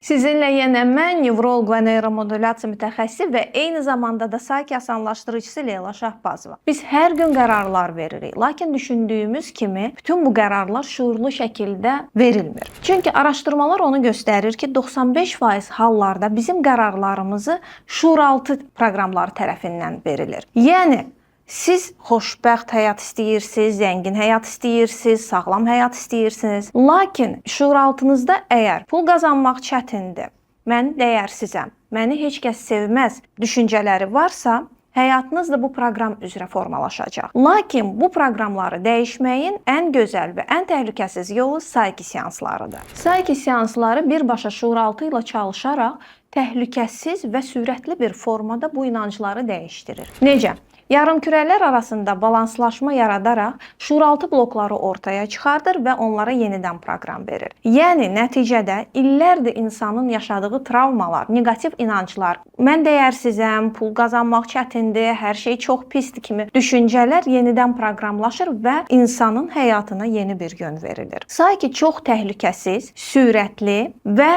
Sizinlə yenə mən, nevroloq və neyromodulyasiya mütəxəssisi və eyni zamanda da Psyche asanlaşdırıcısı Leyla Şahbazova. Biz hər gün qərarlar veririk, lakin düşündüyümüz kimi bütün bu qərarlar şuurlu şəkildə verilmir. Çünki araşdırmalar onu göstərir ki, 95% hallarda bizim qərarlarımızı şuuraltı proqramları tərəfindən verilir. Yəni siz xoşbəxt həyat istəyirsiniz, zəngin həyat istəyirsiniz, sağlam həyat istəyirsiniz. Lakin şuuraltınızda əgər pul qazanmaq çətindir, mən dəyərsizəm, məni heç kəs sevməz düşüncələri varsa, həyatınız da bu proqram üzrə formalaşacaq. Lakin bu proqramları dəyişməyin ən gözəl və ən təhlükəsiz yolu Psyche seanslarıdır. Psyche seansları birbaşa şuuraltı ilə çalışaraq təhlükəsiz və sürətli bir formada bu inancları dəyişdirir. Necə? Yarımkürələr arasında balanslaşma yaradaraq şuuraltı blokları ortaya çıxardır və onlara yenidən proqram verir. Yəni, nəticədə illərdir insanın yaşadığı travmalar, negativ inanclar, mən dəyərsizəm, pul qazanmaq çətindir, hər şey çox pisdir kimi düşüncələr yenidən proqramlaşır və insanın həyatına yeni bir yön verilir. Psyche çox təhlükəsiz, sürətli və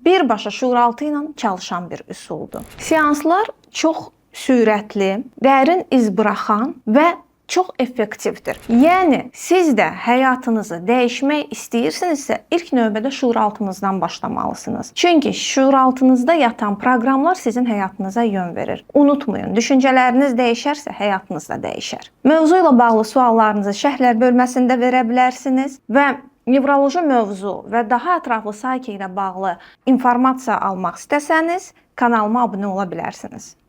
birbaşa şuuraltı ilə çalışan bir üsuldur. Seanslar çox sürətli, dərin iz buraxan və çox effektivdir. Yəni, siz də həyatınızı dəyişmək istəyirsinizsə, ilk növbədə şuuraltınızdan başlamalısınız. Çünki şuuraltınızda yatan proqramlar sizin həyatınıza yön verir. Unutmayın, düşüncələriniz dəyişərsə, həyatınız da dəyişər. Mövzu ilə bağlı suallarınızı şərhlər bölməsində verə bilərsiniz və nevroloji mövzu və daha ətraflı Psyche ilə bağlı informasiya almaq istəsəniz, kanalıma abunə ola bilərsiniz.